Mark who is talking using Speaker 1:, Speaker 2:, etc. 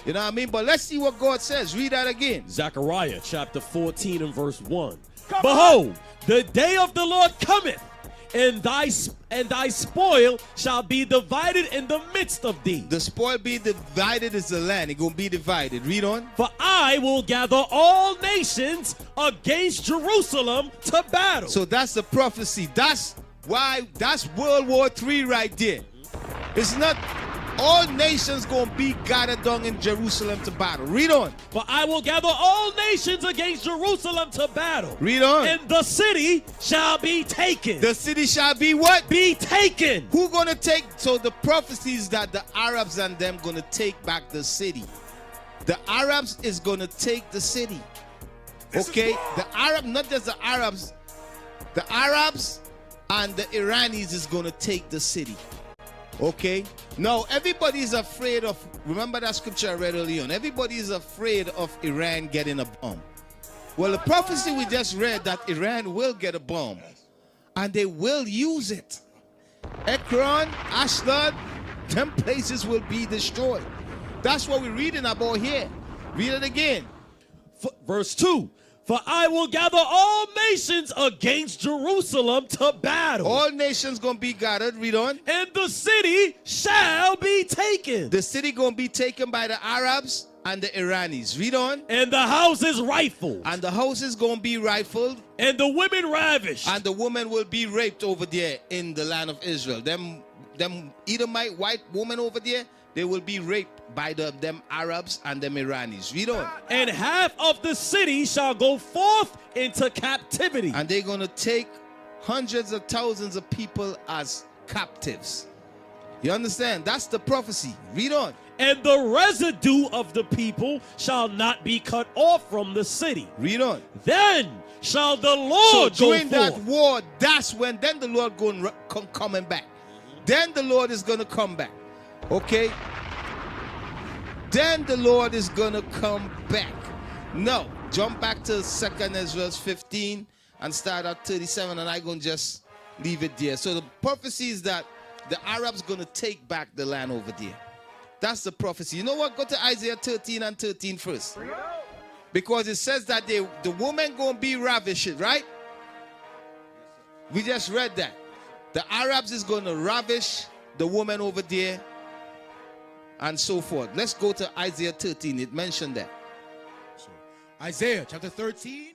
Speaker 1: You know what I mean? But let's see what God says. Read that again.
Speaker 2: Zechariah chapter 14 and verse 1. Behold, the day of the Lord cometh, and thy spoil shall be divided in the midst of thee.
Speaker 1: The spoil be divided is the land. It's going to be divided. Read on.
Speaker 2: For I will gather all nations against Jerusalem to battle.
Speaker 1: So that's the prophecy. That's World War III right there. It's not all nations going to be gathered down in Jerusalem to battle. Read on.
Speaker 2: For I will gather all nations against Jerusalem to battle.
Speaker 1: Read on.
Speaker 2: And the city shall be taken.
Speaker 1: The city shall be what?
Speaker 2: Be taken.
Speaker 1: Who going to take? So the prophecy is that the Arabs and them going to take back the city. The Arabs is going to take the city. Okay? The Arab, not just the Arabs and the Iranis is going to take the city. Okay? Now, everybody is afraid of, remember that scripture I read earlier on, everybody is afraid of Iran getting a bomb. Well, the prophecy we just read that Iran will get a bomb. And they will use it. Ekron, Ashdod, them places will be destroyed. That's what we're reading about here. Read it again.
Speaker 2: Verse 2. For I will gather all nations against Jerusalem to battle.
Speaker 1: All nations going to be gathered. Read on.
Speaker 2: And the city shall be taken.
Speaker 1: The city going to be taken by the Arabs and the Iranis. Read on.
Speaker 2: And the houses rifled.
Speaker 1: And the houses going to be rifled.
Speaker 2: And the women ravished.
Speaker 1: And the women will be raped over there in the land of Israel. Them Edomite white women over there, they will be raped by them Arabs and them Iranis. Read on.
Speaker 2: And half of the city shall go forth into captivity.
Speaker 1: And they're going to take hundreds of thousands of people as captives. You understand? That's the prophecy. Read on.
Speaker 2: And the residue of the people shall not be cut off from the city.
Speaker 1: Read on.
Speaker 2: Then shall the Lord
Speaker 1: so during
Speaker 2: go
Speaker 1: that
Speaker 2: forth.
Speaker 1: war, that's when then the Lord coming back. Then the Lord is going to come back. Okay? Then the Lord is going to come back. No. Jump back to 2nd Ezra 15 and start at 37, and I'm going to just leave it there. So the prophecy is that the Arabs going to take back the land over there. That's the prophecy. You know what? Go to Isaiah 13 and 13 first. Because it says that the woman going to be ravished, right? We just read that. The Arabs is going to ravish the woman over there and so forth. Let's go to Isaiah 13. It mentioned that.
Speaker 3: Isaiah chapter 13.